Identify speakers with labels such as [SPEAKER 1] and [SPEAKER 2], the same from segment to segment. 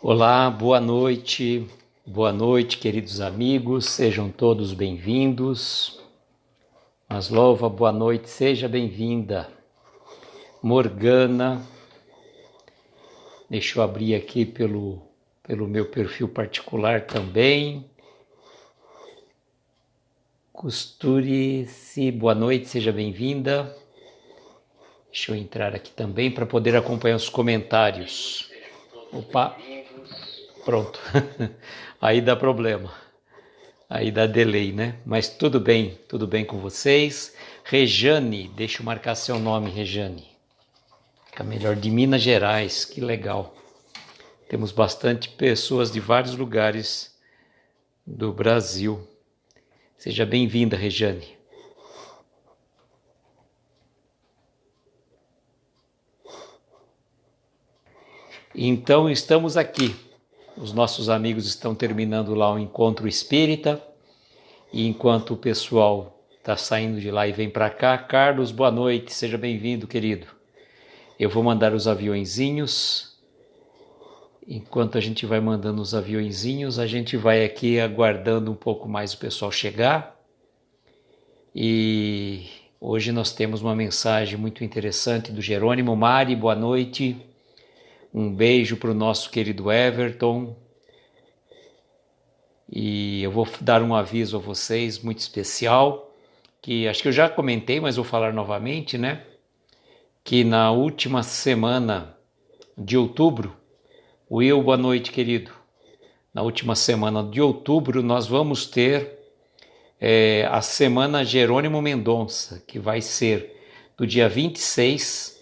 [SPEAKER 1] Olá, boa noite, queridos amigos, sejam todos bem-vindos. Maslova, boa noite, seja bem-vinda. Morgana, deixa eu abrir aqui pelo meu perfil particular também. Costurice, boa noite, seja bem-vinda. Deixa eu entrar aqui também para poder acompanhar os comentários. Opa, pronto, aí dá problema. Aí dá delay, né? Mas tudo bem com vocês. Rejane, deixa eu marcar seu nome, Rejane. Fica melhor, de Minas Gerais, que legal. Temos bastante pessoas de vários lugares do Brasil. Seja bem-vinda, Rejane. Então, estamos aqui. Os nossos amigos estão terminando lá o encontro espírita. E enquanto o pessoal está saindo de lá e vem para cá, Carlos, boa noite, seja bem-vindo, querido. Eu vou mandar os aviõezinhos. Enquanto a gente vai mandando os aviõezinhos, a gente vai aqui aguardando um pouco mais o pessoal chegar. E hoje nós temos uma mensagem muito interessante do Jerônimo. Mari, boa noite. Um beijo para o nosso querido Everton. E eu vou dar um aviso a vocês muito especial, que acho que eu já comentei, mas vou falar novamente, né? Que na última semana de outubro, Will, boa noite, querido. Na última semana de outubro, nós vamos ter a Semana Jerônimo Mendonça, que vai ser do dia 26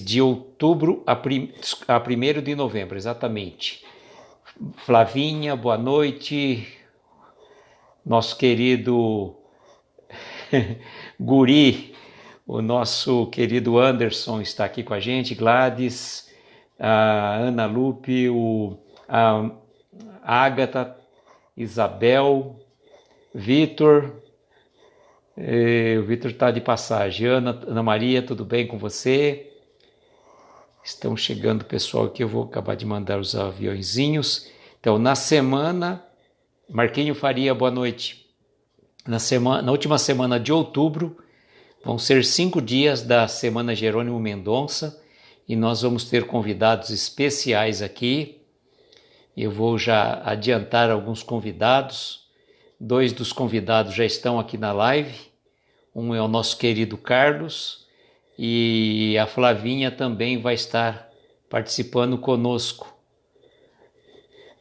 [SPEAKER 1] de outubro a 1º de novembro, exatamente. Flavinha, boa noite. Nosso querido Guri, o nosso querido Anderson está aqui com a gente, Gladys, a Ana Lupe, a Ágata, Isabel, Vitor. O Vitor está de passagem. Ana Maria, tudo bem com você? Estão chegando pessoal aqui, eu vou acabar de mandar os aviõezinhos. Então, na semana, Marquinho Faria, boa noite. Na última semana de outubro, vão ser 5 dias da Semana Jerônimo Mendonça e nós vamos ter convidados especiais aqui. Eu vou já adiantar alguns convidados. 2 dos convidados já estão aqui na live. Um é o nosso querido Carlos e a Flavinha também vai estar participando conosco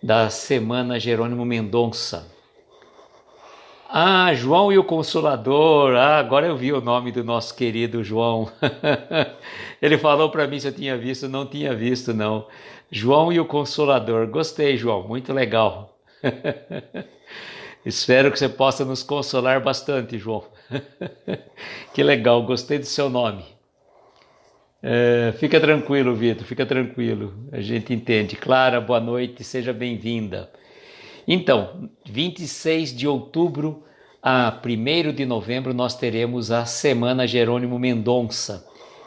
[SPEAKER 1] da Semana Jerônimo Mendonça. João e o Consolador. Agora eu vi o nome do nosso querido João. Ele falou para mim se eu tinha visto, não tinha visto não. João e o Consolador. Gostei, João, muito legal. Espero que você possa nos consolar bastante, João. Que legal, gostei do seu nome. Fica tranquilo, Vitor, fica tranquilo. A gente entende. Clara, boa noite, seja bem-vinda. Então, 26 de outubro a 1º de novembro nós teremos a Semana Jerônimo Mendonça,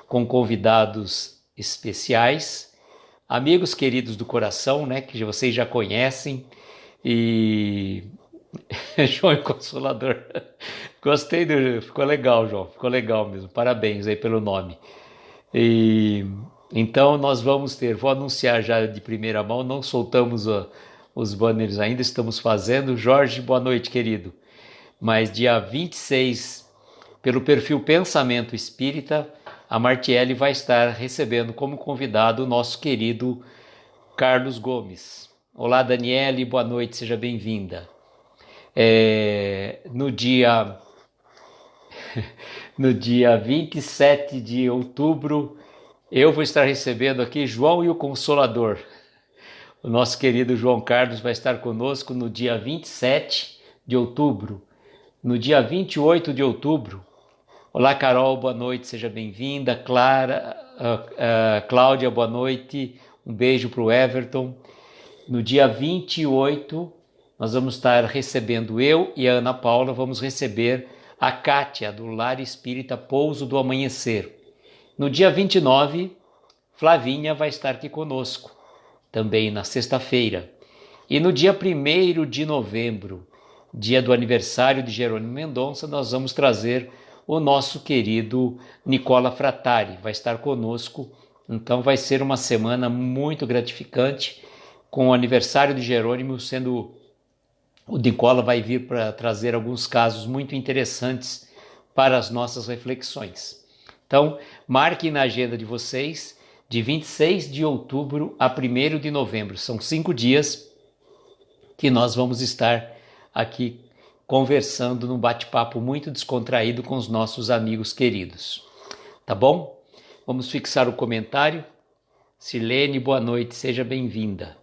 [SPEAKER 1] com convidados especiais, amigos queridos do coração, né, que vocês já conhecem, e João e Consolador. Gostei ficou legal, João, ficou legal mesmo. Parabéns aí pelo nome. Então nós vou anunciar já de primeira mão, não soltamos os banners ainda, estamos fazendo. Jorge, boa noite, querido. Mas dia 26, pelo perfil Pensamento Espírita, a Martiele vai estar recebendo como convidado o nosso querido Carlos Gomes. Olá, Daniele, boa noite, seja bem-vinda. No dia 27 de outubro, eu vou estar recebendo aqui João e o Consolador. O nosso querido João Carlos vai estar conosco no dia 27 de outubro. No dia 28 de outubro, olá Carol, boa noite, seja bem-vinda. Cláudia, boa noite, um beijo para o Everton. No dia 28, nós vamos estar recebendo, eu e a Ana Paula, vamos receber a Kátia, do Lar Espírita Pouso do Amanhecer. No dia 29, Flavinha vai estar aqui conosco, também na sexta-feira. E no dia 1º de novembro, dia do aniversário de Jerônimo Mendonça, nós vamos trazer o nosso querido Nicola Frattari, vai estar conosco. Então vai ser uma semana muito gratificante, com o aniversário de Jerônimo sendo... O Nicola vai vir para trazer alguns casos muito interessantes para as nossas reflexões. Então, marquem na agenda de vocês, de 26 de outubro a 1º de novembro. São 5 dias que nós vamos estar aqui conversando num bate-papo muito descontraído com os nossos amigos queridos. Tá bom? Vamos fixar o comentário. Sirlene, boa noite, seja bem-vinda.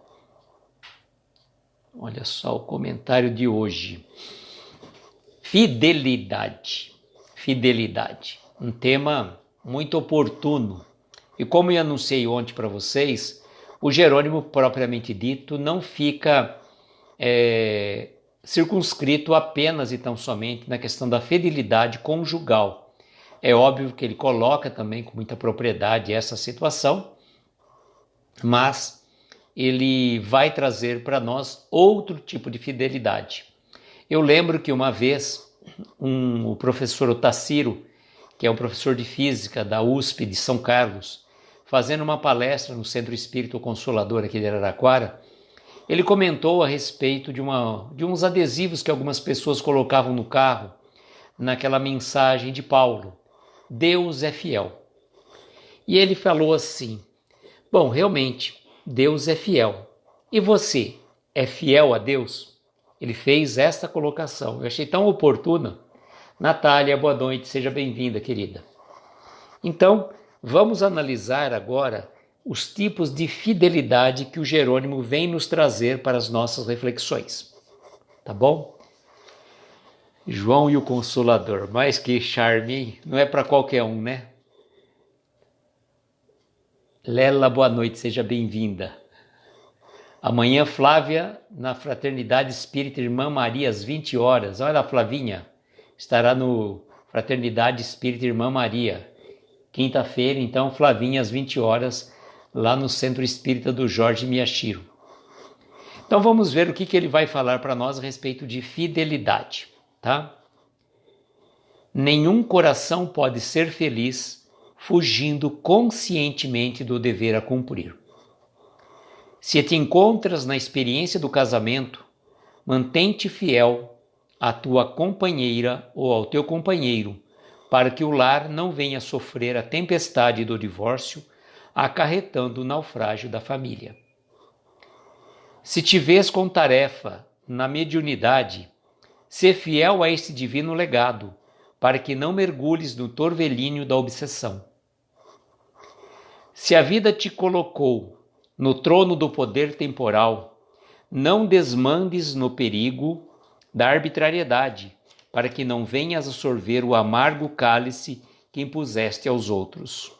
[SPEAKER 1] Olha só o comentário de hoje. Fidelidade. Fidelidade. Um tema muito oportuno. E como eu anunciei ontem para vocês, o Jerônimo, propriamente dito, não fica circunscrito apenas e tão somente na questão da fidelidade conjugal. É óbvio que ele coloca também com muita propriedade essa situação, mas ele vai trazer para nós outro tipo de fidelidade. Eu lembro que uma vez o professor Otacílio, que é um professor de física da USP de São Carlos, fazendo uma palestra no Centro Espírito Consolador aqui de Araraquara, ele comentou a respeito de uns adesivos que algumas pessoas colocavam no carro, naquela mensagem de Paulo, Deus é fiel. E ele falou assim, bom, realmente, Deus é fiel. E você é fiel a Deus? Ele fez esta colocação. Eu achei tão oportuna. Natália, boa noite, seja bem-vinda, querida. Então, vamos analisar agora os tipos de fidelidade que o Jerônimo vem nos trazer para as nossas reflexões. Tá bom? João e o Consolador, mais que charme, hein? Não é para qualquer um, né? Lela, boa noite, seja bem-vinda. Amanhã, Flávia, na Fraternidade Espírita Irmã Maria, às 20 horas. Olha a Flavinha, estará no Fraternidade Espírita Irmã Maria. Quinta-feira, então, Flavinha, às 20 horas, lá no Centro Espírita do Jorge Miyashiro. Então, vamos ver o que ele vai falar para nós a respeito de fidelidade, tá? Nenhum coração pode ser feliz fugindo conscientemente do dever a cumprir. Se te encontras na experiência do casamento, mantém-te fiel à tua companheira ou ao teu companheiro, para que o lar não venha sofrer a tempestade do divórcio, acarretando o naufrágio da família. Se te vês com tarefa na mediunidade, sê fiel a este divino legado, para que não mergulhes no torvelinho da obsessão. Se a vida te colocou no trono do poder temporal, não desmandes no perigo da arbitrariedade, para que não venhas a sorver o amargo cálice que impuseste aos outros.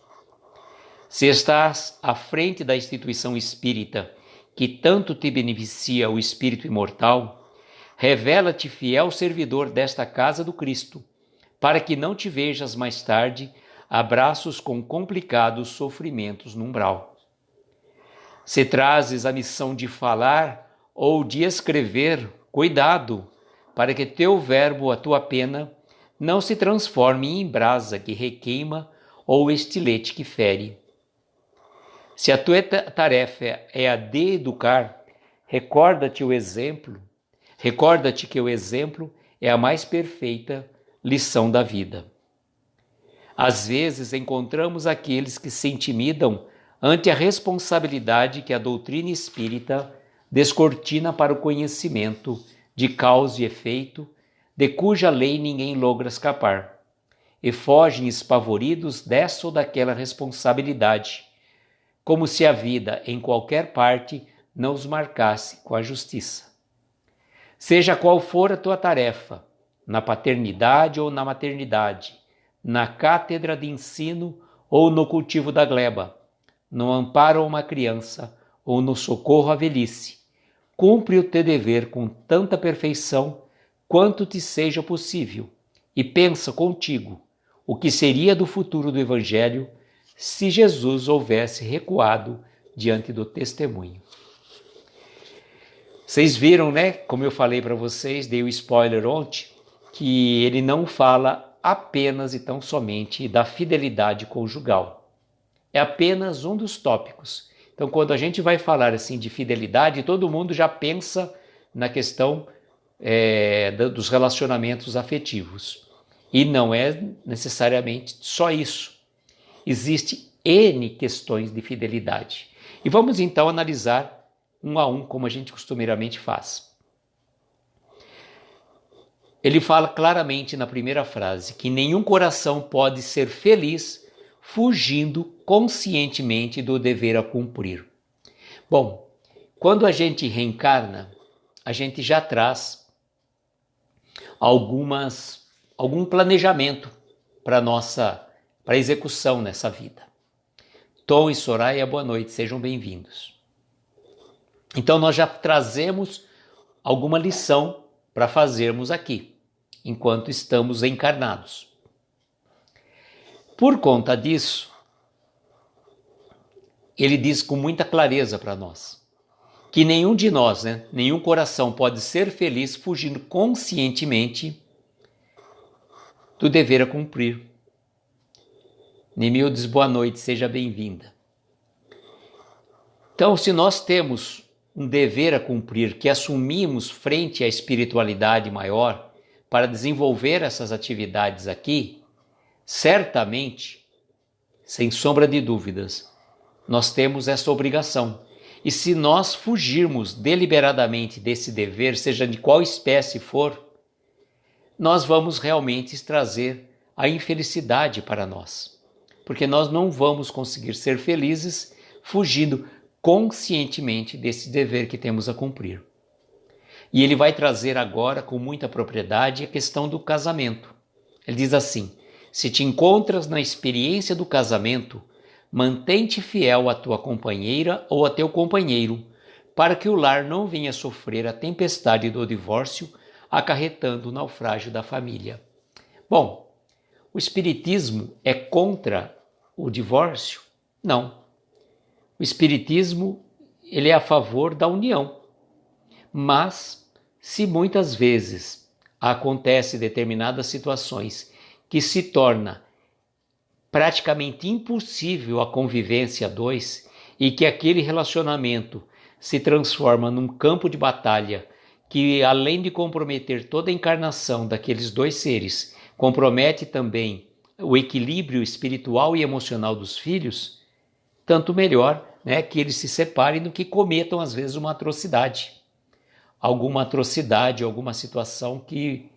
[SPEAKER 1] Se estás à frente da instituição espírita, que tanto te beneficia o espírito imortal, revela-te fiel servidor desta casa do Cristo, para que não te vejas mais tarde abraços com complicados sofrimentos no umbral. Se trazes a missão de falar ou de escrever, cuidado, para que teu verbo, a tua pena, não se transforme em brasa que requeima ou estilete que fere. Se a tua tarefa é a de educar, recorda-te que o exemplo é a mais perfeita lição da vida. Às vezes encontramos aqueles que se intimidam ante a responsabilidade que a doutrina espírita descortina para o conhecimento de causa e efeito, de cuja lei ninguém logra escapar, e fogem espavoridos dessa ou daquela responsabilidade, como se a vida em qualquer parte não os marcasse com a justiça. Seja qual for a tua tarefa, na paternidade ou na maternidade, na cátedra de ensino ou no cultivo da gleba, no amparo a uma criança ou no socorro à velhice, cumpre o teu dever com tanta perfeição quanto te seja possível e pensa contigo o que seria do futuro do Evangelho se Jesus houvesse recuado diante do testemunho. Vocês viram, né? Como eu falei para vocês, dei o spoiler ontem, que ele não fala apenas e tão somente da fidelidade conjugal. É apenas um dos tópicos. Então, quando a gente vai falar assim de fidelidade, todo mundo já pensa na questão dos relacionamentos afetivos. E não é necessariamente só isso. Existem N questões de fidelidade. E vamos então analisar um a um, como a gente costumeiramente faz. Ele fala claramente na primeira frase que nenhum coração pode ser feliz fugindo conscientemente do dever a cumprir. Bom, quando a gente reencarna, a gente já traz algum planejamento para a execução nessa vida. Tom e Soraya, boa noite, sejam bem-vindos. Então nós já trazemos alguma lição para fazermos aqui, enquanto estamos encarnados. Por conta disso, ele diz com muita clareza para nós que nenhum de nós, nenhum coração pode ser feliz fugindo conscientemente do dever a cumprir. Nimildes, boa noite, seja bem-vinda. Então, se nós temos um dever a cumprir que assumimos frente à espiritualidade maior para desenvolver essas atividades aqui, certamente, sem sombra de dúvidas, nós temos essa obrigação. E se nós fugirmos deliberadamente desse dever, seja de qual espécie for, nós vamos realmente trazer a infelicidade para nós. Porque nós não vamos conseguir ser felizes fugindo conscientemente desse dever que temos a cumprir. E ele vai trazer agora com muita propriedade a questão do casamento. Ele diz assim: se te encontras na experiência do casamento, mantém-te fiel à tua companheira ou a teu companheiro, para que o lar não venha sofrer a tempestade do divórcio, acarretando o naufrágio da família. Bom, o Espiritismo é contra o divórcio? Não. O Espiritismo, ele é a favor da união. Mas, se muitas vezes acontece determinadas situações que se torna praticamente impossível a convivência a dois e que aquele relacionamento se transforma num campo de batalha que, além de comprometer toda a encarnação daqueles dois seres, compromete também o equilíbrio espiritual e emocional dos filhos, tanto melhor, que eles se separem do que cometam, às vezes, uma atrocidade. Alguma atrocidade, alguma situação que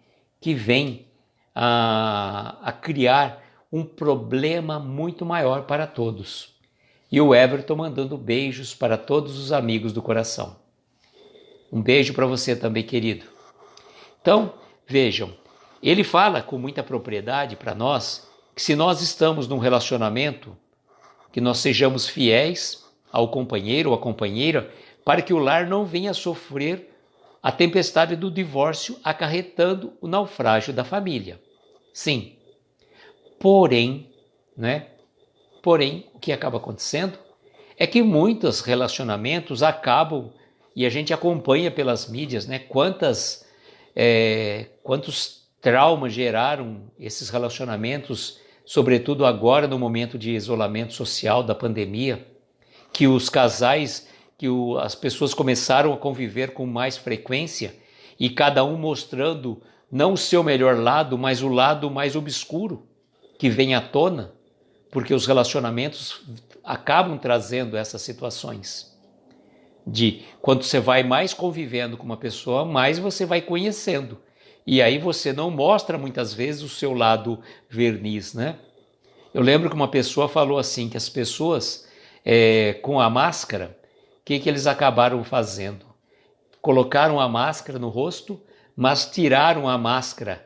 [SPEAKER 1] vem a criar um problema muito maior para todos. E o Everton mandando beijos para todos os amigos do coração. Um beijo para você também, querido. Então, vejam, ele fala com muita propriedade para nós que se nós estamos num relacionamento, que nós sejamos fiéis ao companheiro ou à companheira, para que o lar não venha a sofrer a tempestade do divórcio, acarretando o naufrágio da família. Sim. Porém, o que acaba acontecendo é que muitos relacionamentos acabam, e a gente acompanha pelas mídias, quantos traumas geraram esses relacionamentos, sobretudo agora no momento de isolamento social da pandemia, que os casais, as pessoas começaram a conviver com mais frequência e cada um mostrando não o seu melhor lado, mas o lado mais obscuro que vem à tona, porque os relacionamentos acabam trazendo essas situações. De quando você vai mais convivendo com uma pessoa, mais você vai conhecendo. E aí você não mostra muitas vezes o seu lado verniz, Eu lembro que uma pessoa falou assim, que as pessoas com a máscara, o que eles acabaram fazendo? Colocaram a máscara no rosto, mas tiraram a máscara,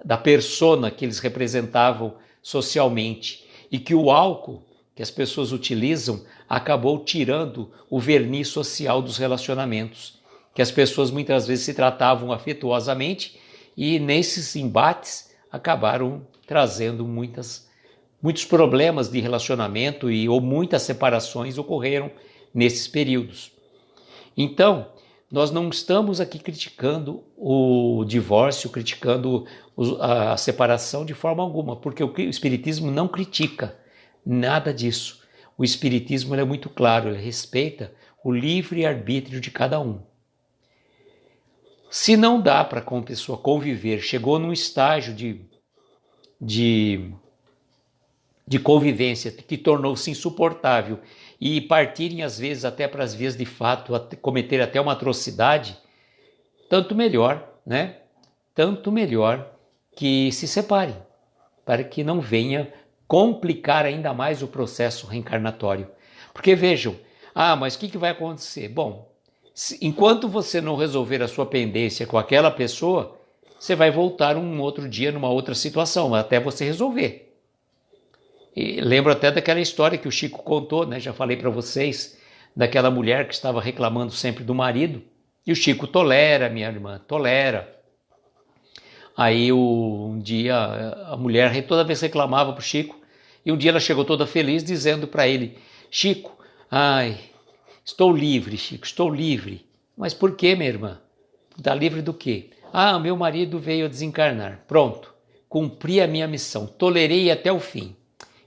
[SPEAKER 1] da persona que eles representavam socialmente. E que o álcool que as pessoas utilizam acabou tirando o verniz social dos relacionamentos. Que as pessoas muitas vezes se tratavam afetuosamente e nesses embates acabaram trazendo muitas muitos problemas de relacionamento ou muitas separações ocorreram nesses períodos. Então, nós não estamos aqui criticando o divórcio, criticando a separação de forma alguma, porque o Espiritismo não critica nada disso. O Espiritismo é muito claro, ele respeita o livre-arbítrio de cada um. Se não dá para a pessoa conviver, chegou num estágio de convivência que tornou-se insuportável e partirem às vezes até para as vias de fato, cometer até uma atrocidade, tanto melhor, né? Tanto melhor que se separem, para que não venha complicar ainda mais o processo reencarnatório. Porque vejam, mas o que vai acontecer? Bom, enquanto você não resolver a sua pendência com aquela pessoa, você vai voltar um outro dia numa outra situação, até você resolver. E lembro até daquela história que o Chico contou, né? Já falei para vocês, daquela mulher que estava reclamando sempre do marido, e o Chico tolera, minha irmã, tolera. Aí um dia a mulher toda vez reclamava para o Chico, e um dia ela chegou toda feliz dizendo para ele: Chico, estou livre, Chico, estou livre. Mas por quê, minha irmã? Está livre do quê? Meu marido veio a desencarnar. Pronto, cumpri a minha missão, tolerei até o fim.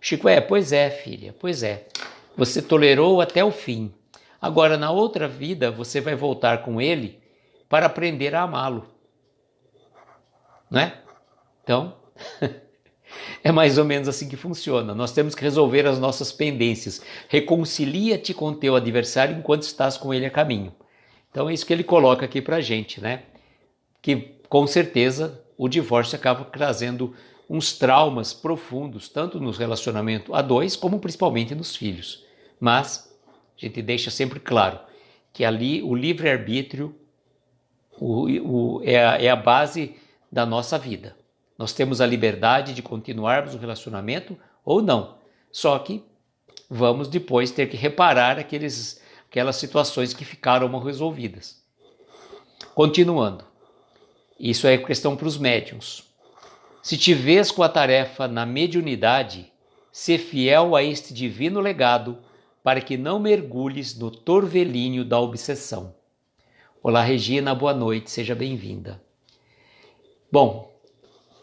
[SPEAKER 1] Chico, pois é, filha, pois é. Você tolerou até o fim. Agora, na outra vida, você vai voltar com ele para aprender a amá-lo. Né? Então, é mais ou menos assim que funciona. Nós temos que resolver as nossas pendências. Reconcilia-te com teu adversário enquanto estás com ele a caminho. Então, é isso que ele coloca aqui para a gente, né? Que, com certeza, o divórcio acaba trazendo uns traumas profundos, tanto no relacionamento a dois, como principalmente nos filhos. Mas a gente deixa sempre claro que ali o livre-arbítrio é a base da nossa vida. Nós temos a liberdade de continuarmos o relacionamento ou não. Só que vamos depois ter que reparar aquelas situações que ficaram mal resolvidas. Continuando. Isso é questão para os médiuns. Se te vês com a tarefa na mediunidade, sê fiel a este divino legado para que não mergulhes no torvelinho da obsessão. Olá, Regina, boa noite, seja bem-vinda. Bom,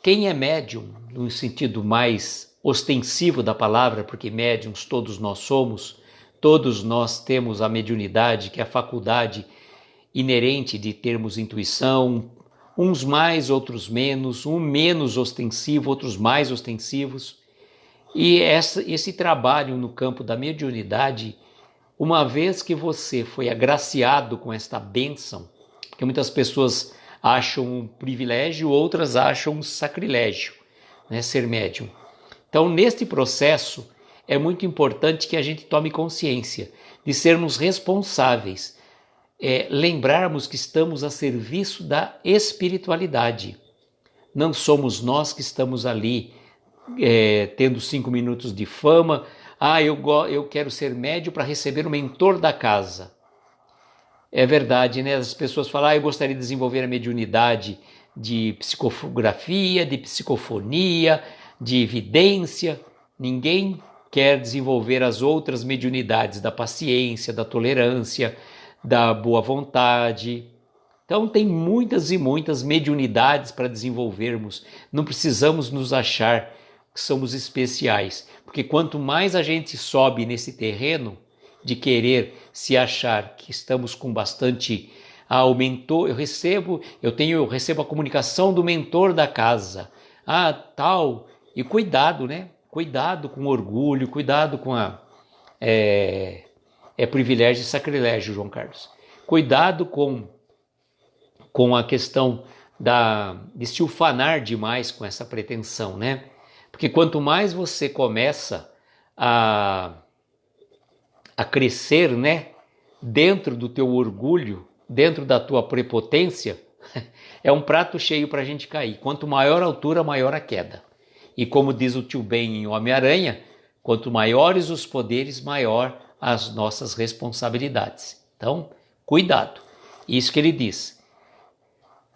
[SPEAKER 1] quem é médium, no sentido mais ostensivo da palavra, porque médiums todos nós somos, todos nós temos a mediunidade, que é a faculdade inerente de termos intuição, uns mais, outros menos, um menos ostensivo, outros mais ostensivos. E esse trabalho no campo da mediunidade, uma vez que você foi agraciado com esta bênção, porque muitas pessoas acham um privilégio, outras acham um sacrilégio, né, ser médium. Então, neste processo, é muito importante que a gente tome consciência de sermos responsáveis, lembrarmos que estamos a serviço da espiritualidade. Não somos nós que estamos ali tendo 5 minutos de fama. Eu quero ser médium para receber o mentor da casa. É verdade, né? As pessoas falam, eu gostaria de desenvolver a mediunidade de psicografia, de psicofonia, de evidência. Ninguém quer desenvolver as outras mediunidades da paciência, da tolerância, da boa vontade. Então tem muitas e muitas mediunidades para desenvolvermos. Não precisamos nos achar que somos especiais, porque quanto mais a gente sobe nesse terreno de querer se achar que estamos com bastante... o mentor, eu recebo a comunicação do mentor da casa. Tal. E cuidado, né? Cuidado com orgulho, cuidado com privilégio e sacrilégio, João Carlos. Cuidado com a questão de se ufanar demais com essa pretensão, né? Porque quanto mais você começa a crescer, né, dentro do teu orgulho, dentro da tua prepotência, é um prato cheio para a gente cair. Quanto maior a altura, maior a queda. E como diz o tio Ben em Homem-Aranha, quanto maiores os poderes, maior as nossas responsabilidades. Então, cuidado. Isso que ele diz.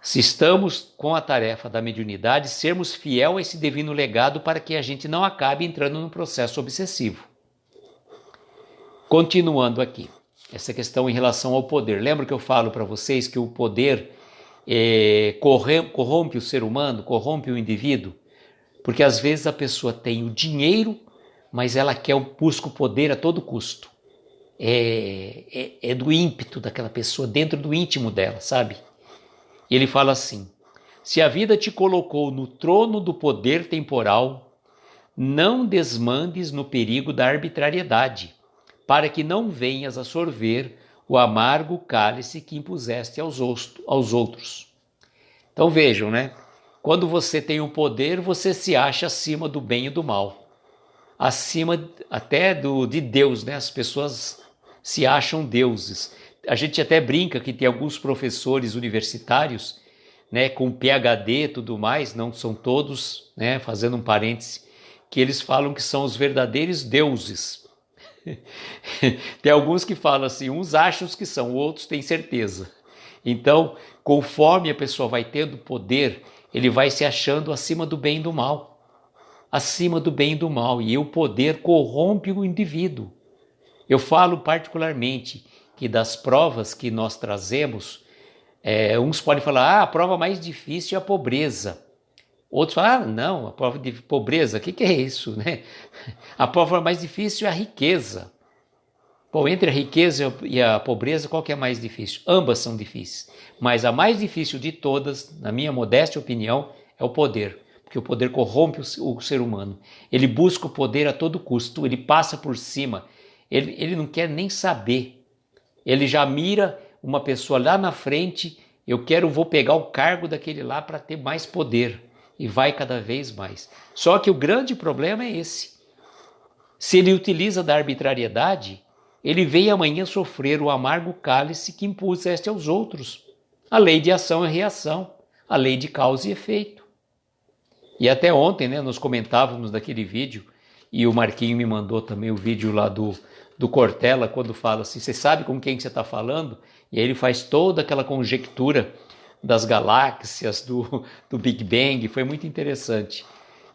[SPEAKER 1] Se estamos com a tarefa da mediunidade, sermos fiel a esse divino legado para que a gente não acabe entrando num processo obsessivo. Continuando aqui, essa questão em relação ao poder. Lembra que eu falo para vocês que o poder corrompe o ser humano, corrompe o indivíduo? Porque às vezes a pessoa tem o dinheiro, mas ela busca o poder a todo custo. É do ímpeto daquela pessoa, dentro do íntimo dela, sabe? E ele fala assim: se a vida te colocou no trono do poder temporal, não desmandes no perigo da arbitrariedade, para que não venhas a sorver o amargo cálice que impuseste aos outros. Então vejam, né? Quando você tem o poder, você se acha acima do bem e do mal. Acima até de Deus, né? As pessoas se acham deuses. A gente até brinca que tem alguns professores universitários, né, com PhD e tudo mais, não são todos, né, fazendo um parêntese, que eles falam que são os verdadeiros deuses. Tem alguns que falam assim, uns acham que são, outros têm certeza. Então, conforme a pessoa vai tendo poder, ele vai se achando acima do bem e do mal. Acima do bem e do mal. E o poder corrompe o indivíduo. Eu falo particularmente que das provas que nós trazemos, uns podem falar, a prova mais difícil é a pobreza. Outros falam, não, a prova de pobreza, o que é isso, né? A prova mais difícil é a riqueza. Bom, entre a riqueza e a pobreza, qual que é mais difícil? Ambas são difíceis, mas a mais difícil de todas, na minha modesta opinião, é o poder, porque o poder corrompe o ser humano. Ele busca o poder a todo custo, ele passa por cima, ele não quer nem saber. Ele já mira uma pessoa lá na frente, vou pegar o cargo daquele lá para ter mais poder. E vai cada vez mais. Só que o grande problema é esse. Se ele utiliza da arbitrariedade, ele vem amanhã sofrer o amargo cálice que impuseste aos outros. A lei de ação e reação, a lei de causa e efeito. E até ontem, né, nós comentávamos daquele vídeo, e o Marquinho me mandou também o vídeo lá do Cortella, quando fala assim, você sabe com quem você está falando? E aí ele faz toda aquela conjectura das galáxias, do Big Bang, foi muito interessante.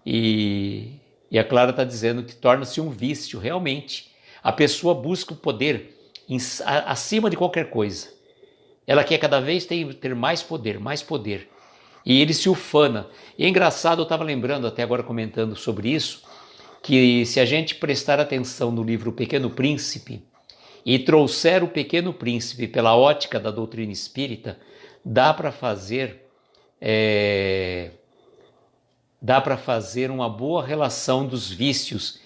[SPEAKER 1] E a Clara está dizendo que torna-se um vício, realmente. A pessoa busca o poder acima de qualquer coisa. Ela quer cada vez ter mais poder, mais poder. E ele se ufana. E é engraçado, eu estava lembrando, até agora comentando sobre isso, que se a gente prestar atenção no livro O Pequeno Príncipe e trouxer o Pequeno Príncipe pela ótica da doutrina espírita, dá para fazer uma boa relação dos vícios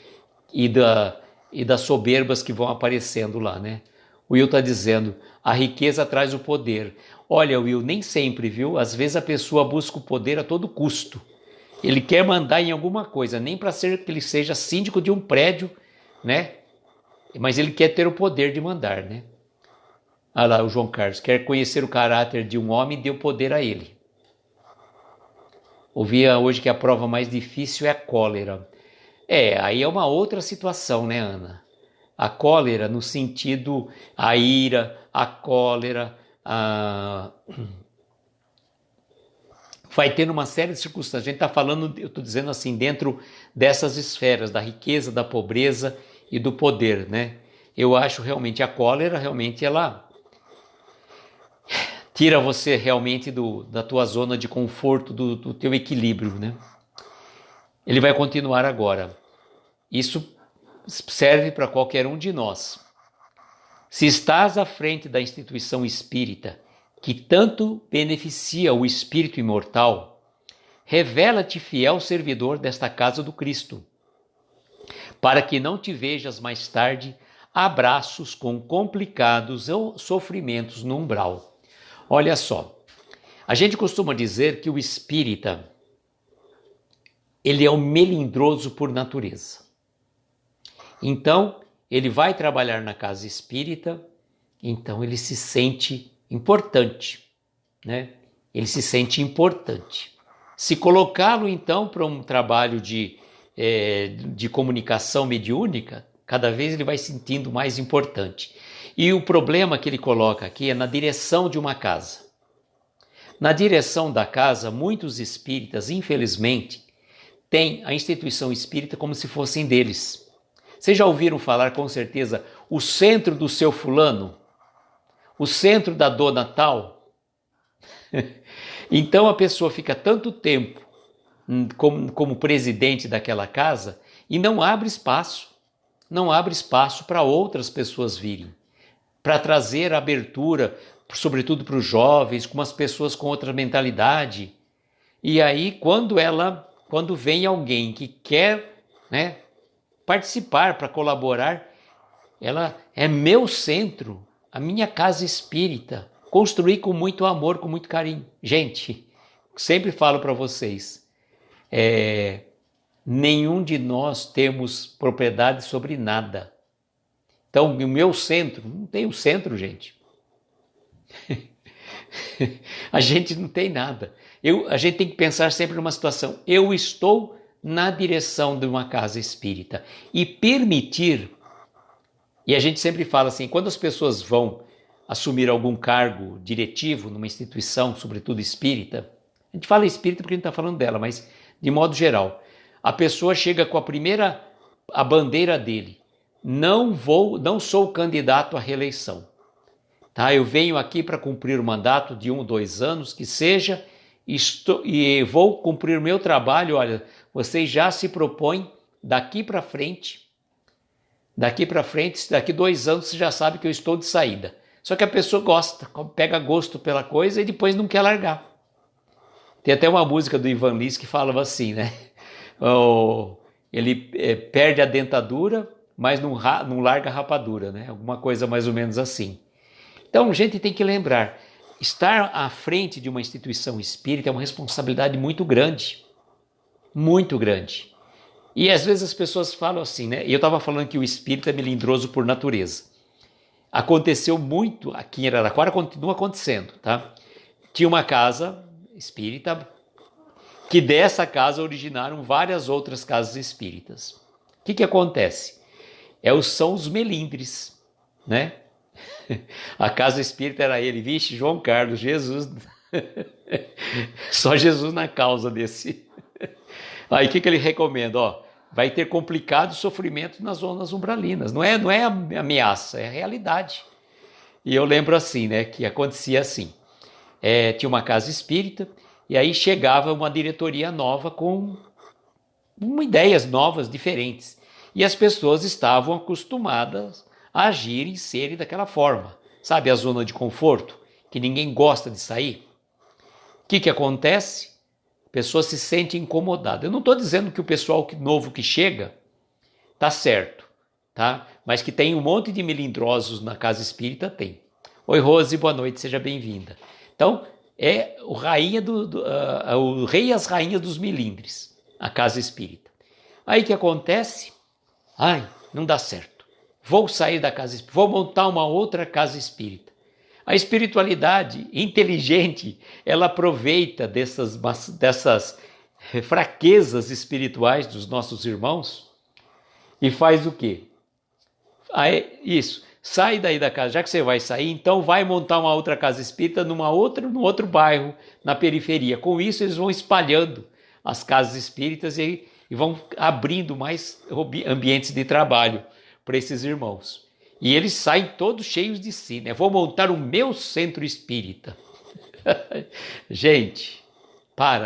[SPEAKER 1] e das soberbas que vão aparecendo lá, né? O Will está dizendo, a riqueza traz o poder. Olha, Will, nem sempre, viu? Às vezes a pessoa busca o poder a todo custo. Ele quer mandar em alguma coisa, nem para ser que ele seja síndico de um prédio, né? Mas ele quer ter o poder de mandar, né? Ah lá, o João Carlos, quer conhecer o caráter de um homem, deu poder a ele. Ouvia hoje que a prova mais difícil é a cólera. Aí é uma outra situação, né, Ana? A cólera no sentido, a ira, a cólera, vai tendo uma série de circunstâncias. A gente está falando, eu estou dizendo assim, dentro dessas esferas, da riqueza, da pobreza e do poder, né? Eu acho realmente, a cólera, realmente, ela tira você realmente da tua zona de conforto, do teu equilíbrio, né? Ele vai continuar agora. Isso serve para qualquer um de nós. Se estás à frente da instituição espírita, que tanto beneficia o espírito imortal, revela-te fiel servidor desta casa do Cristo, para que não te vejas mais tarde a braços com complicados sofrimentos no umbral. Olha só, a gente costuma dizer que o espírita, ele é um melindroso por natureza. Então, ele vai trabalhar na casa espírita, então ele se sente importante, né? Ele se sente importante. Se colocá-lo, então, para um trabalho de comunicação mediúnica, cada vez ele vai se sentindo mais importante. E o problema que ele coloca aqui é na direção de uma casa. Na direção da casa, muitos espíritas, infelizmente, têm a instituição espírita como se fossem deles. Vocês já ouviram falar, com certeza, o centro do seu fulano? O centro da dona tal? Então a pessoa fica tanto tempo como presidente daquela casa e não abre espaço para outras pessoas virem, para trazer abertura, sobretudo para os jovens, com as pessoas com outra mentalidade. E aí, quando vem alguém que quer, né, participar, para colaborar, ela é meu centro, a minha casa espírita, construí com muito amor, com muito carinho. Gente, sempre falo para vocês, nenhum de nós temos propriedade sobre nada. Então, o meu centro, não tem o centro, gente. A gente não tem nada. A gente tem que pensar sempre numa situação. Eu estou na direção de uma casa espírita e permitir, e a gente sempre fala assim, quando as pessoas vão assumir algum cargo diretivo numa instituição, sobretudo espírita, a gente fala espírita porque a gente está falando dela, mas de modo geral, a pessoa chega com a bandeira dele, não sou candidato à reeleição, tá? Eu venho aqui para cumprir o mandato de 1 ou 2 anos, que seja, e vou cumprir o meu trabalho. Olha, vocês já se propõem daqui para frente, daqui 2 anos você já sabe que eu estou de saída. Só que a pessoa gosta, pega gosto pela coisa e depois não quer largar. Tem até uma música do Ivan Lins que falava assim, né? Ele perde a dentadura, mas não larga a rapadura, né? Alguma coisa mais ou menos assim. Então, a gente tem que lembrar, estar à frente de uma instituição espírita é uma responsabilidade muito grande. Muito grande. E às vezes as pessoas falam assim, né? E eu estava falando que o espírito é melindroso por natureza. Aconteceu muito aqui em Araraquara, continua acontecendo, tá? Tinha uma casa espírita, que dessa casa originaram várias outras casas espíritas. O que acontece? São os melindres, né? A casa espírita era ele, vixe, João Carlos, Jesus, só Jesus na causa desse. Aí o que ele recomenda? Vai ter complicado sofrimento nas zonas umbralinas, não é ameaça, é realidade. E eu lembro assim, né, que acontecia assim, tinha uma casa espírita, e aí chegava uma diretoria nova com ideias novas, diferentes. E as pessoas estavam acostumadas a agirem e serem daquela forma. Sabe a zona de conforto? Que ninguém gosta de sair? O que acontece? A pessoa se sente incomodada. Eu não estou dizendo que o pessoal novo que chega está certo, tá? Mas que tem um monte de melindrosos na casa espírita, tem. Oi, Rose, boa noite, seja bem-vinda. Então, é o rei e as rainhas dos melindres, a casa espírita. Aí o que acontece? Não dá certo. Vou sair da casa espírita, vou montar uma outra casa espírita. A espiritualidade inteligente, ela aproveita dessas fraquezas espirituais dos nossos irmãos e faz o quê? Sai daí da casa, já que você vai sair, então vai montar uma outra casa espírita num outro bairro, na periferia. Com isso, eles vão espalhando as casas espíritas e vão abrindo mais ambientes de trabalho para esses irmãos. E eles saem todos cheios de si, né? Vou montar o meu centro espírita. Gente,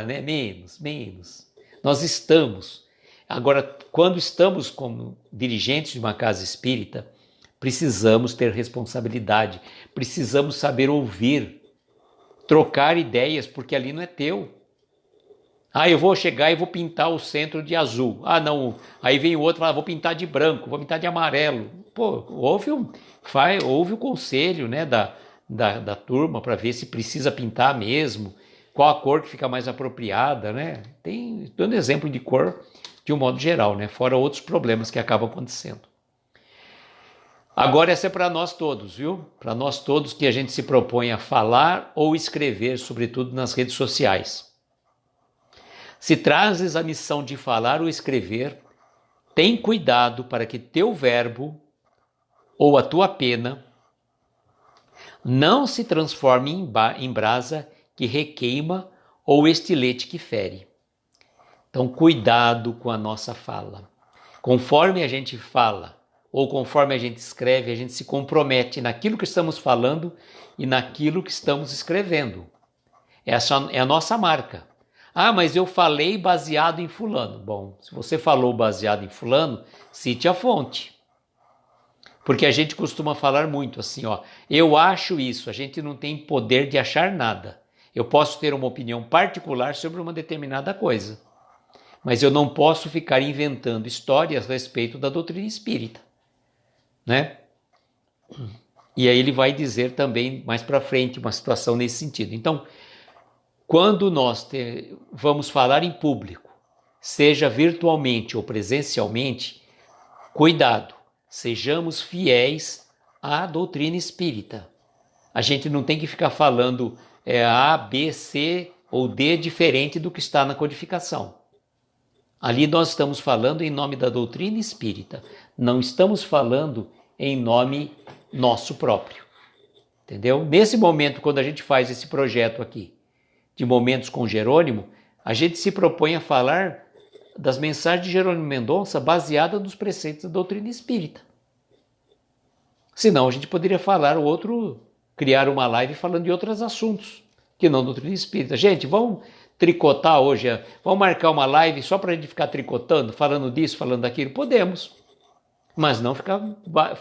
[SPEAKER 1] né? Menos. Nós estamos. Agora, quando estamos como dirigentes de uma casa espírita, precisamos ter responsabilidade, precisamos saber ouvir, trocar ideias, porque ali não é teu. Eu vou chegar e vou pintar o centro de azul. Não. Aí vem o outro e fala, vou pintar de branco, vou pintar de amarelo. Pô, ouve o conselho, né, da turma para ver se precisa pintar mesmo, qual a cor que fica mais apropriada, né? Dando exemplo de cor de um modo geral, né? Fora outros problemas que acabam acontecendo. Agora essa é para nós todos, viu? Para nós todos que a gente se propõe a falar ou escrever, sobretudo nas redes sociais. Se trazes a missão de falar ou escrever, tem cuidado para que teu verbo ou a tua pena não se transforme em brasa que requeima ou estilete que fere. Então, cuidado com a nossa fala. Conforme a gente fala, ou conforme a gente escreve, a gente se compromete naquilo que estamos falando e naquilo que estamos escrevendo. Essa é a nossa marca. Ah, mas eu falei baseado em fulano. Bom, se você falou baseado em fulano, cite a fonte. Porque a gente costuma falar muito assim, ó, eu acho isso, a gente não tem poder de achar nada. Eu posso ter uma opinião particular sobre uma determinada coisa, mas eu não posso ficar inventando histórias a respeito da doutrina espírita, né? E aí ele vai dizer também mais para frente uma situação nesse sentido. Então, quando nós vamos falar em público, seja virtualmente ou presencialmente, cuidado, sejamos fiéis à doutrina espírita. A gente não tem que ficar falando A, B, C ou D diferente do que está na codificação. Ali nós estamos falando em nome da doutrina espírita, não estamos falando em nome nosso próprio. Entendeu? Nesse momento, quando a gente faz esse projeto aqui, de Momentos com Jerônimo, a gente se propõe a falar das mensagens de Jerônimo Mendonça baseadas nos preceitos da doutrina espírita. Senão a gente poderia criar uma live falando de outros assuntos, que não doutrina espírita. Gente, vamos tricotar hoje, vamos marcar uma live só para a gente ficar tricotando, falando disso, falando daquilo? Podemos, mas não ficar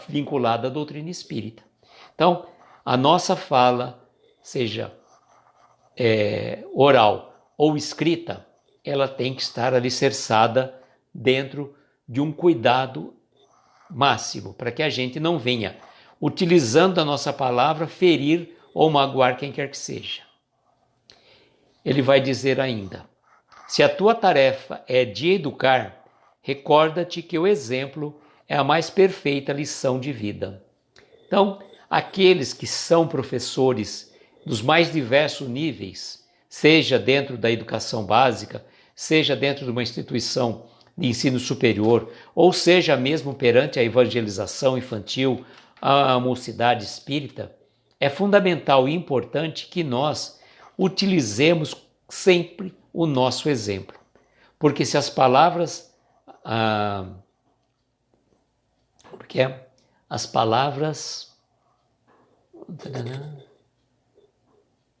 [SPEAKER 1] vinculada à doutrina espírita. Então, a nossa fala, seja oral ou escrita, ela tem que estar alicerçada dentro de um cuidado máximo, para que a gente não venha, utilizando a nossa palavra, ferir ou magoar quem quer que seja. Ele vai dizer ainda, se a tua tarefa é de educar, recorda-te que o exemplo é a mais perfeita lição de vida. Então, aqueles que são professores dos mais diversos níveis, seja dentro da educação básica, seja dentro de uma instituição de ensino superior, ou seja mesmo perante a evangelização infantil, a mocidade espírita, é fundamental e importante que nós utilizemos sempre o nosso exemplo. Porque se as palavras...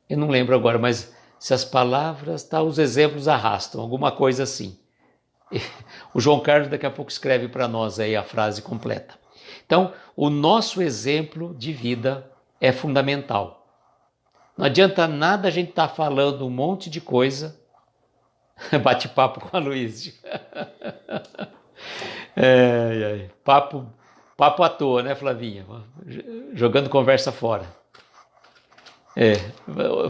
[SPEAKER 1] Eu não lembro agora, mas se as palavras, os exemplos arrastam, alguma coisa assim. O João Carlos daqui a pouco escreve para nós aí a frase completa. Então, o nosso exemplo de vida é fundamental. Não adianta nada a gente estar falando um monte de coisa, bate-papo com a Luísa. Papo à toa, né, Flavinha? Jogando conversa fora.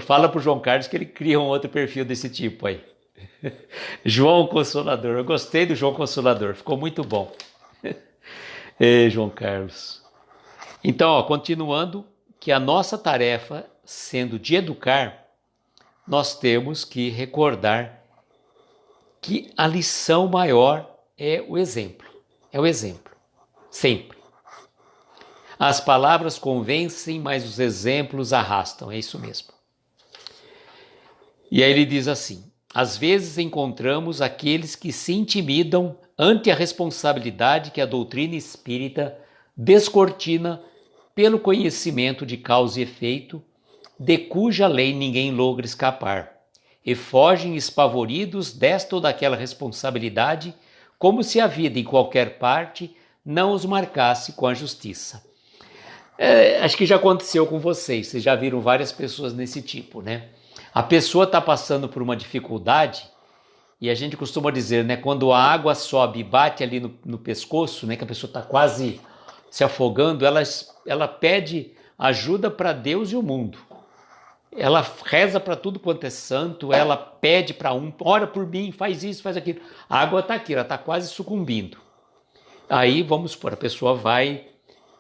[SPEAKER 1] Fala pro João Carlos que ele cria um outro perfil desse tipo aí. João Consolador, eu gostei do João Consolador, ficou muito bom. João Carlos. Então, continuando, que a nossa tarefa, sendo de educar, nós temos que recordar que a lição maior é o exemplo. É o exemplo, sempre. As palavras convencem, mas os exemplos arrastam, é isso mesmo. E aí ele diz assim, às vezes encontramos aqueles que se intimidam ante a responsabilidade que a doutrina espírita descortina pelo conhecimento de causa e efeito, de cuja lei ninguém logra escapar, e fogem espavoridos desta ou daquela responsabilidade, como se a vida em qualquer parte não os marcasse com a justiça. Acho que já aconteceu com vocês já viram várias pessoas nesse tipo, né? A pessoa está passando por uma dificuldade e a gente costuma dizer, né? Quando a água sobe e bate ali no pescoço, né? Que a pessoa está quase se afogando, ela pede ajuda para Deus e o mundo. Ela reza para tudo quanto é santo, ela pede para ora por mim, faz isso, faz aquilo. A água está aqui, ela está quase sucumbindo. Aí, vamos supor, a pessoa vai,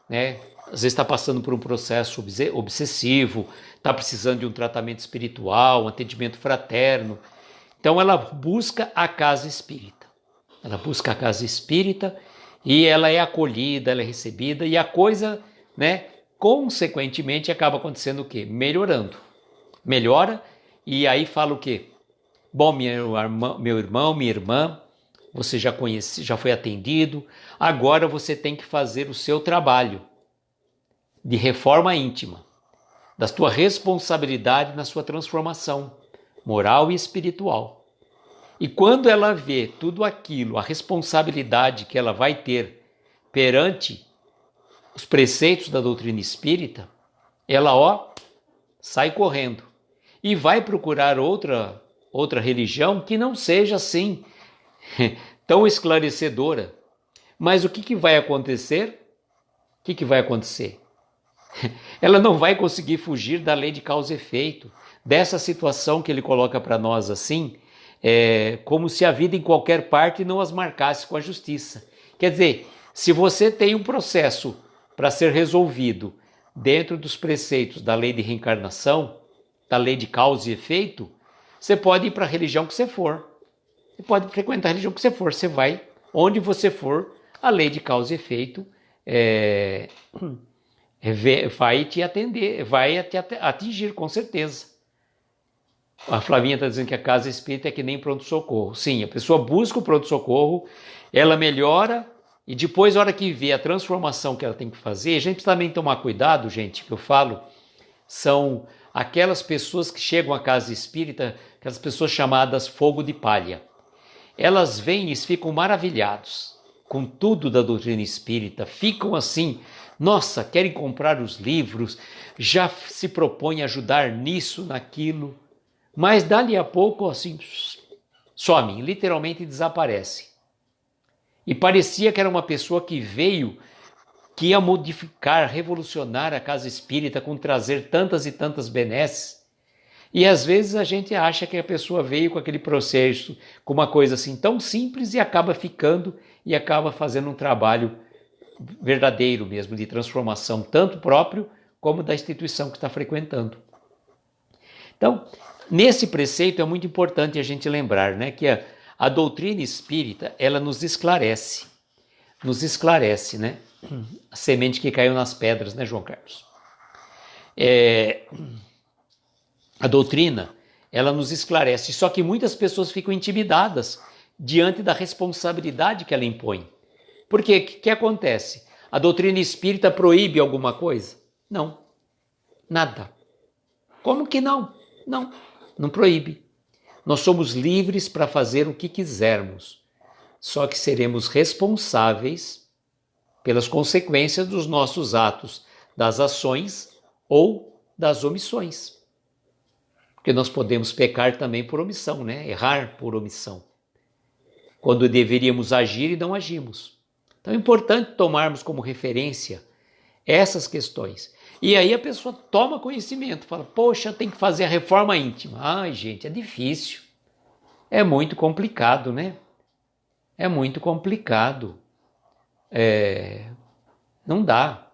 [SPEAKER 1] né? Às vezes está passando por um processo obsessivo, está precisando de um tratamento espiritual, um atendimento fraterno. Então ela busca a casa espírita. Ela busca a casa espírita e ela é acolhida, ela é recebida e a coisa, né, consequentemente acaba acontecendo o quê? Melhorando. Melhora E aí fala o quê? Bom, meu irmão, minha irmã, você já conhece, já foi atendido, agora você tem que fazer o seu trabalho de reforma íntima, da sua responsabilidade na sua transformação moral e espiritual. E quando ela vê tudo aquilo, a responsabilidade que ela vai ter perante os preceitos da doutrina espírita, ela, sai correndo e vai procurar outra religião que não seja assim tão esclarecedora. Mas o que vai acontecer? O que vai acontecer? Ela não vai conseguir fugir da lei de causa e efeito, dessa situação que ele coloca para nós assim, como se a vida em qualquer parte não as marcasse com a justiça. Quer dizer, se você tem um processo para ser resolvido dentro dos preceitos da lei de reencarnação, da lei de causa e efeito, você pode ir para a religião que você for. Você pode frequentar a religião que você for. Você vai onde você for, a lei de causa e efeito vai te atender, vai te atingir, com certeza. A Flavinha está dizendo que a casa espírita é que nem pronto-socorro. Sim, a pessoa busca o pronto-socorro, ela melhora, e depois, na hora que vê a transformação que ela tem que fazer, a gente precisa também tomar cuidado, gente, que eu falo, são aquelas pessoas que chegam à casa espírita, aquelas pessoas chamadas fogo de palha. Elas vêm e ficam maravilhados com tudo da doutrina espírita, ficam assim, nossa, querem comprar os livros, já se propõem a ajudar nisso, naquilo, mas dali a pouco, assim, somem, literalmente desaparecem. E parecia que era uma pessoa que veio, que ia modificar, revolucionar a casa espírita com trazer tantas e tantas benesses. E às vezes a gente acha que a pessoa veio com aquele processo, com uma coisa assim tão simples e acaba ficando e acaba fazendo um trabalho verdadeiro mesmo, de transformação, tanto próprio como da instituição que está frequentando. Então, nesse preceito é muito importante a gente lembrar, né, que a doutrina espírita, ela nos esclarece, né? A semente que caiu nas pedras, né, João Carlos? A doutrina, ela nos esclarece, só que muitas pessoas ficam intimidadas diante da responsabilidade que ela impõe. Porque o que acontece? A doutrina espírita proíbe alguma coisa? Não, nada. Como que não? Não proíbe. Nós somos livres para fazer o que quisermos, só que seremos responsáveis pelas consequências dos nossos atos, das ações ou das omissões. Porque nós podemos pecar também por omissão, né? Errar por omissão, quando deveríamos agir e não agimos. Então é importante tomarmos como referência essas questões. E aí a pessoa toma conhecimento, fala, poxa, tem que fazer a reforma íntima. Ai, gente, é difícil. É muito complicado, né? É muito complicado. Não dá.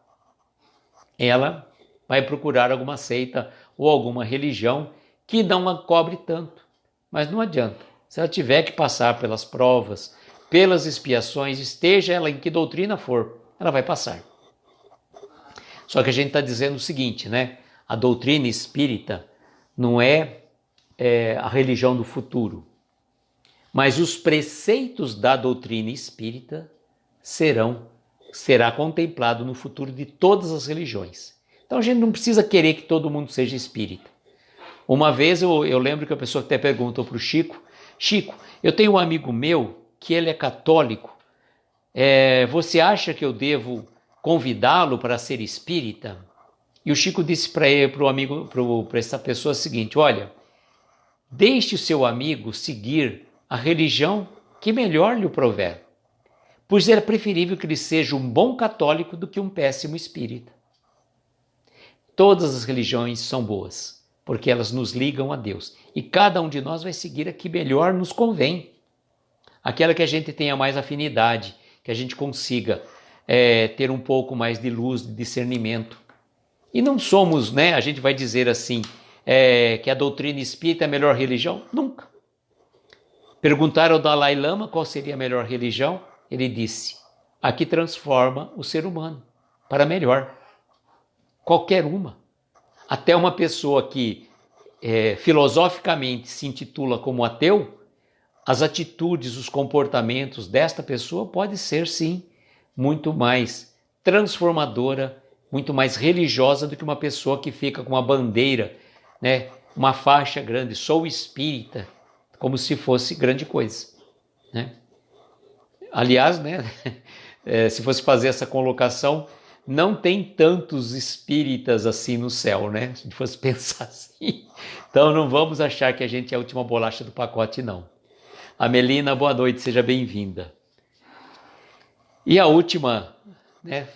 [SPEAKER 1] Ela vai procurar alguma seita ou alguma religião que não a cobre tanto. Mas não adianta. Se ela tiver que passar pelas provas, pelas expiações, esteja ela em que doutrina for, ela vai passar. Só que a gente está dizendo o seguinte, né? A doutrina espírita não é a religião do futuro, mas os preceitos da doutrina espírita será contemplado no futuro de todas as religiões. Então a gente não precisa querer que todo mundo seja espírita. Uma vez eu lembro que a pessoa até perguntou para o Chico, eu tenho um amigo meu que ele é católico, você acha que eu devo convidá-lo para ser espírita? E o Chico disse para essa pessoa o seguinte, olha, deixe o seu amigo seguir a religião que melhor lhe prover, pois é preferível que ele seja um bom católico do que um péssimo espírita. Todas as religiões são boas, porque elas nos ligam a Deus, e cada um de nós vai seguir a que melhor nos convém, aquela que a gente tenha mais afinidade, que a gente consiga ter um pouco mais de luz, de discernimento. E não somos, né, a gente vai dizer assim, que a doutrina espírita é a melhor religião? Nunca. Perguntaram ao Dalai Lama qual seria a melhor religião? Ele disse, a que transforma o ser humano para melhor. Qualquer uma. Até uma pessoa que filosoficamente se intitula como ateu, as atitudes, os comportamentos desta pessoa podem ser, sim, muito mais transformadora, muito mais religiosa do que uma pessoa que fica com uma bandeira, né, uma faixa grande, sou espírita, como se fosse grande coisa, né? Aliás, né, se fosse fazer essa colocação, não tem tantos espíritas assim no céu, né? Se fosse pensar assim. Então não vamos achar que a gente é a última bolacha do pacote, não. Amelina, boa noite, seja bem-vinda. E a última, né,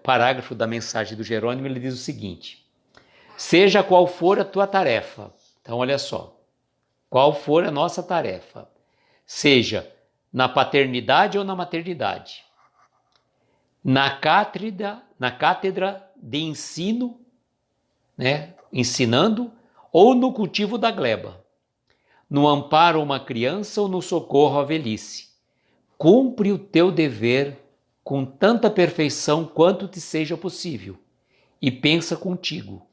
[SPEAKER 1] parágrafo da mensagem do Jerônimo, ele diz o seguinte: seja qual for a tua tarefa, então olha só, qual for a nossa tarefa, seja na paternidade ou na maternidade, na cátedra de ensino, né, ensinando, ou no cultivo da gleba, no amparo a uma criança ou no socorro à velhice, cumpre o teu dever com tanta perfeição quanto te seja possível e pensa contigo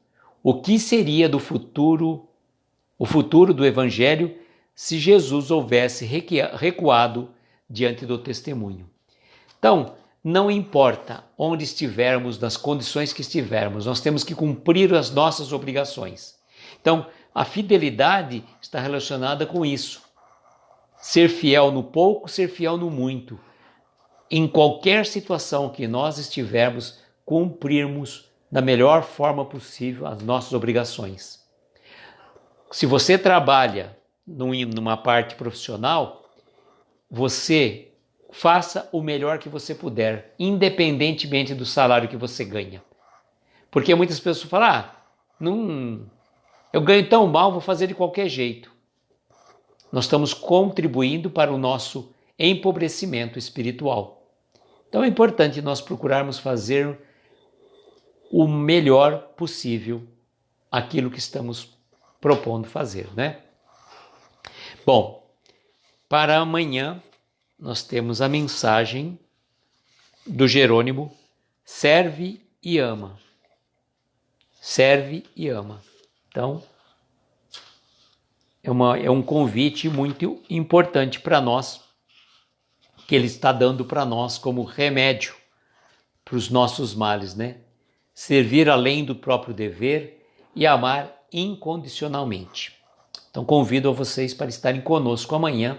[SPEAKER 1] o que seria o futuro do Evangelho se Jesus houvesse recuado diante do testemunho. Então, não importa onde estivermos, nas condições que estivermos, nós temos que cumprir as nossas obrigações. Então, a fidelidade está relacionada com isso. Ser fiel no pouco, ser fiel no muito. Em qualquer situação que nós estivermos, cumprirmos da melhor forma possível as nossas obrigações. Se você trabalha numa parte profissional, você faça o melhor que você puder, independentemente do salário que você ganha. Porque muitas pessoas falam, eu ganho tão mal, vou fazer de qualquer jeito. Nós estamos contribuindo para o nosso empobrecimento espiritual. Então é importante nós procurarmos fazer o melhor possível aquilo que estamos propondo fazer, né? Bom, para amanhã nós temos a mensagem do Jerônimo, serve e ama. Serve e ama. Então, é um convite muito importante para nós, que ele está dando para nós como remédio para os nossos males, né? Servir além do próprio dever e amar incondicionalmente. Então, convido a vocês para estarem conosco amanhã,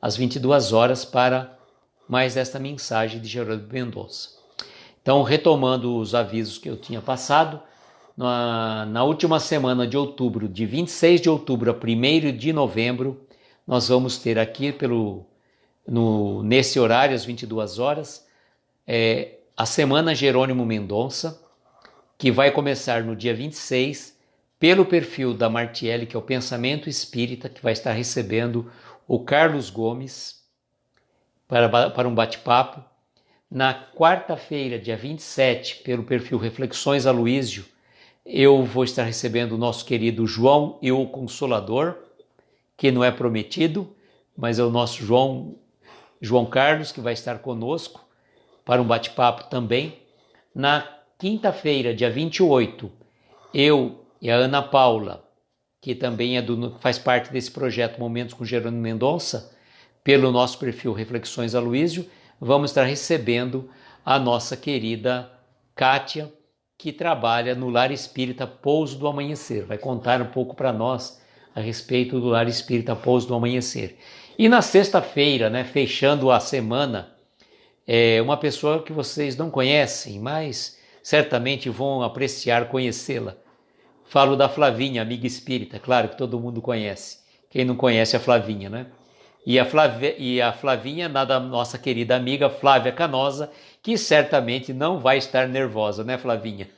[SPEAKER 1] às 22 horas, para mais esta mensagem de Jerônimo Mendonça. Então, retomando os avisos que eu tinha passado, na última semana de outubro, de 26 de outubro a 1º de novembro, nós vamos ter aqui, nesse horário, às 22 horas, a Semana Jerônimo Mendonça, que vai começar no dia 26, pelo perfil da Martielli, que é o Pensamento Espírita, que vai estar recebendo o Carlos Gomes para um bate-papo. Na quarta-feira, dia 27, pelo perfil Reflexões Aloísio, eu vou estar recebendo o nosso querido João e o Consolador, que não é prometido, mas é o nosso João Carlos, que vai estar conosco para um bate-papo também. Na quinta-feira, dia 28, eu e a Ana Paula, que também faz parte desse projeto Momentos com Jerônimo Mendonça, pelo nosso perfil Reflexões Aloísio, vamos estar recebendo a nossa querida Kátia, que trabalha no Lar Espírita Pouso do Amanhecer. Vai contar um pouco para nós a respeito do Lar Espírita Pouso do Amanhecer. E na sexta-feira, né, fechando a semana, uma pessoa que vocês não conhecem, mas certamente vão apreciar conhecê-la. Falo da Flavinha, amiga espírita, claro que todo mundo conhece. Quem não conhece a Flavinha, né? E a Flavinha, da nossa querida amiga Flávia Canosa, que certamente não vai estar nervosa, né, Flavinha?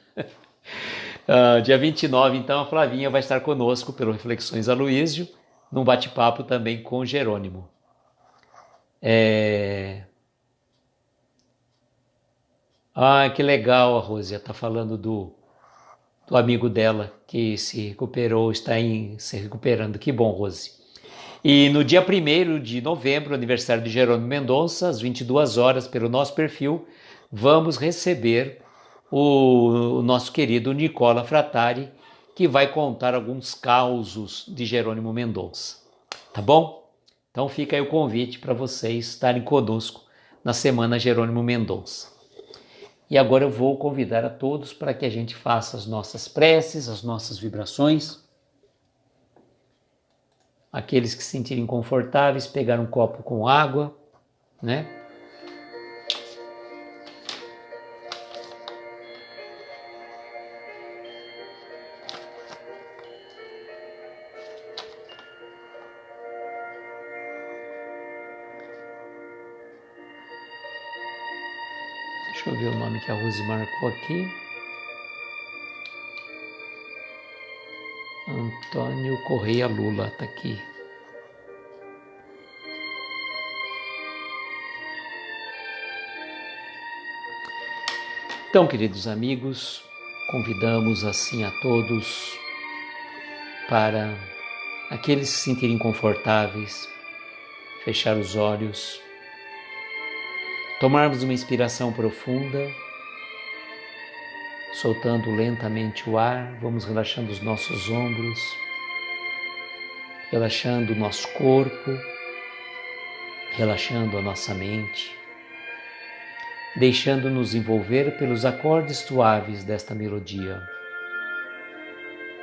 [SPEAKER 1] Dia 29, então, a Flavinha vai estar conosco pelo Reflexões Aloísio, num bate-papo também com Jerônimo. Que legal, a Rosia está falando do amigo dela que se recuperou, está se recuperando. Que bom, Rose. E no dia 1º de novembro, aniversário de Jerônimo Mendonça, às 22 horas, pelo nosso perfil, vamos receber o nosso querido Nicola Fratari, que vai contar alguns causos de Jerônimo Mendonça. Tá bom? Então fica aí o convite para vocês estarem conosco na Semana Jerônimo Mendonça. E agora eu vou convidar a todos para que a gente faça as nossas preces, as nossas vibrações. Aqueles que se sentirem confortáveis, pegar um copo com água, né? Deixa eu ver o nome que a Rose marcou aqui. Antônio Correia Lula está aqui. Então, queridos amigos, convidamos assim a todos para aqueles que se sentirem confortáveis, fechar os olhos, tomarmos uma inspiração profunda, soltando lentamente o ar, vamos relaxando os nossos ombros, relaxando o nosso corpo, relaxando a nossa mente, deixando-nos envolver pelos acordes suaves desta melodia.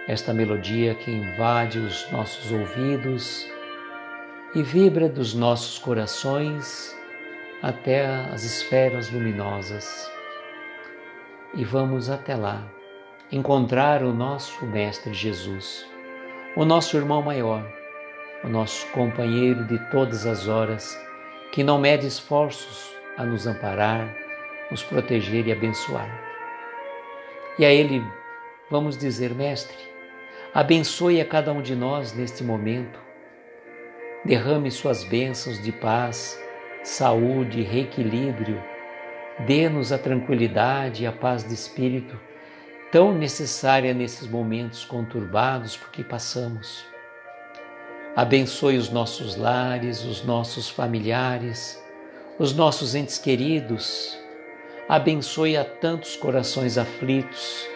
[SPEAKER 1] Esta melodia que invade os nossos ouvidos e vibra dos nossos corações até as esferas luminosas. E vamos até lá, encontrar o nosso Mestre Jesus, o nosso irmão maior, o nosso companheiro de todas as horas, que não mede esforços a nos amparar, nos proteger e abençoar. E a Ele vamos dizer: Mestre, abençoe a cada um de nós neste momento, derrame suas bênçãos de paz, saúde, reequilíbrio, dê-nos a tranquilidade e a paz de espírito tão necessária nesses momentos conturbados por que passamos. Abençoe os nossos lares, os nossos familiares, os nossos entes queridos. Abençoe a tantos corações aflitos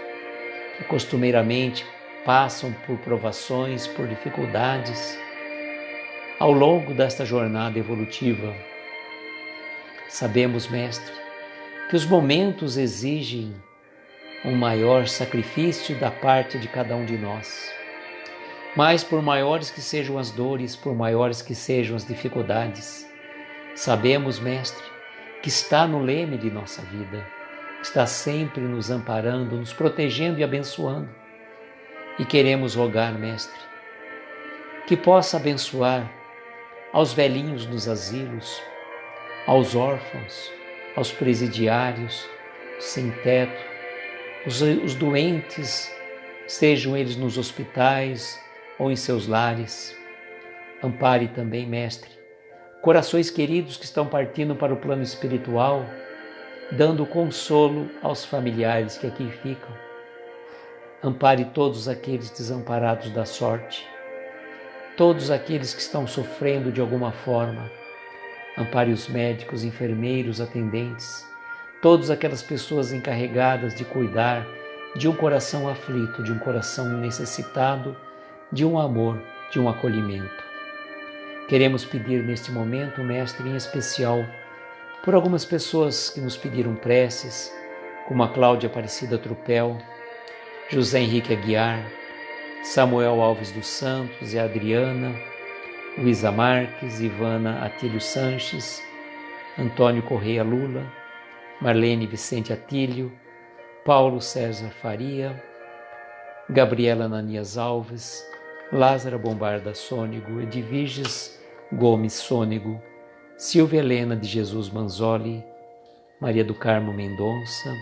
[SPEAKER 1] que costumeiramente passam por provações, por dificuldades ao longo desta jornada evolutiva. Sabemos, Mestre, que os momentos exigem um maior sacrifício da parte de cada um de nós. Mas por maiores que sejam as dores, por maiores que sejam as dificuldades, sabemos, Mestre, que está no leme de nossa vida, está sempre nos amparando, nos protegendo e abençoando. E queremos rogar, Mestre, que possa abençoar aos velhinhos nos asilos, aos órfãos, aos presidiários, sem teto, os doentes, sejam eles nos hospitais ou em seus lares. Ampare também, Mestre, corações queridos que estão partindo para o plano espiritual, dando consolo aos familiares que aqui ficam. Ampare todos aqueles desamparados da sorte, todos aqueles que estão sofrendo de alguma forma. Ampare os médicos, enfermeiros, atendentes, todas aquelas pessoas encarregadas de cuidar de um coração aflito, de um coração necessitado, de um amor, de um acolhimento. Queremos pedir neste momento, Mestre, em especial, por algumas pessoas que nos pediram preces, como a Cláudia Aparecida Trupel, José Henrique Aguiar, Samuel Alves dos Santos e a Adriana, Luísa Marques, Ivana Atílio Sanches, Antônio Correia Lula, Marlene Vicente Atílio, Paulo César Faria, Gabriela Ananias Alves, Lázara Bombarda Sônego, Edviges Gomes Sônego, Silvia Helena de Jesus Manzoli, Maria do Carmo Mendonça,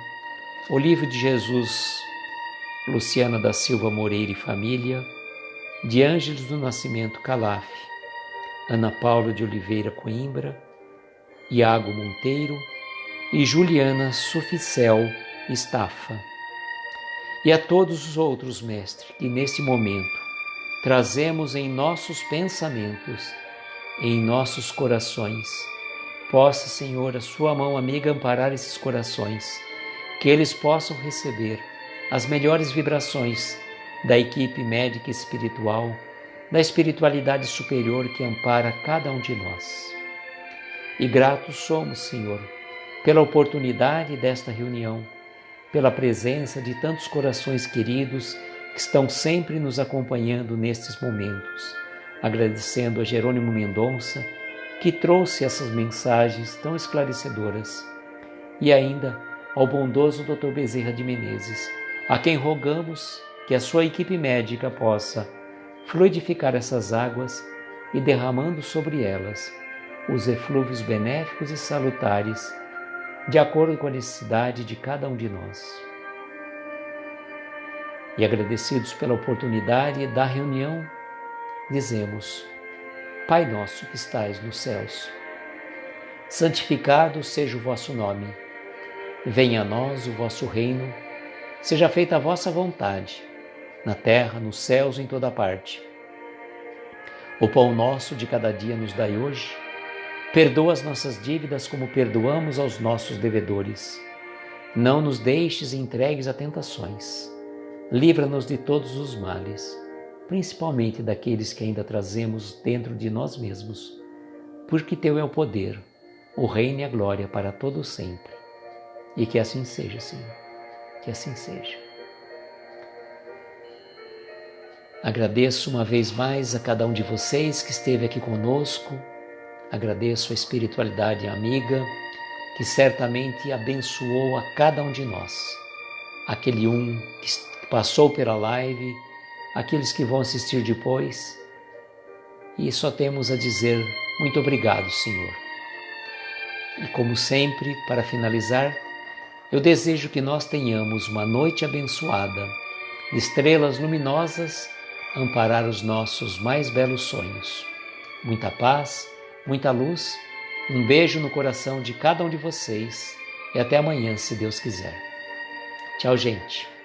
[SPEAKER 1] Olívio de Jesus, Luciana da Silva Moreira e família, de Ângeles do Nascimento Calaf, Ana Paula de Oliveira Coimbra, Iago Monteiro e Juliana Suficel Estafa. E a todos os outros, Mestre, que neste momento trazemos em nossos pensamentos, em nossos corações. Possa, Senhor, a sua mão amiga amparar esses corações, que eles possam receber as melhores vibrações da equipe médica espiritual, da espiritualidade superior que ampara cada um de nós. E gratos somos, Senhor, pela oportunidade desta reunião, pela presença de tantos corações queridos que estão sempre nos acompanhando nestes momentos, agradecendo a Jerônimo Mendonça, que trouxe essas mensagens tão esclarecedoras, e ainda ao bondoso Dr. Bezerra de Menezes, a quem rogamos que a sua equipe médica possa fluidificar essas águas e, derramando sobre elas os eflúvios benéficos e salutares, de acordo com a necessidade de cada um de nós. E agradecidos pela oportunidade da reunião, dizemos: Pai nosso que estais nos céus, santificado seja o vosso nome. Venha a nós o vosso reino, seja feita a vossa vontade, na terra, nos céus, em toda parte. O pão nosso de cada dia nos dai hoje. Perdoa as nossas dívidas como perdoamos aos nossos devedores. Não nos deixes entregues a tentações. Livra-nos de todos os males, principalmente daqueles que ainda trazemos dentro de nós mesmos, porque Teu é o poder, o reino e a glória para todo sempre. E que assim seja, Senhor, que assim seja. Agradeço uma vez mais a cada um de vocês que esteve aqui conosco. Agradeço a espiritualidade amiga que certamente abençoou a cada um de nós. Aquele que passou pela live, aqueles que vão assistir depois. E só temos a dizer muito obrigado, Senhor. E como sempre, para finalizar, eu desejo que nós tenhamos uma noite abençoada, de estrelas luminosas a amparar os nossos mais belos sonhos. Muita paz, muita luz, um beijo no coração de cada um de vocês e até amanhã, se Deus quiser. Tchau, gente.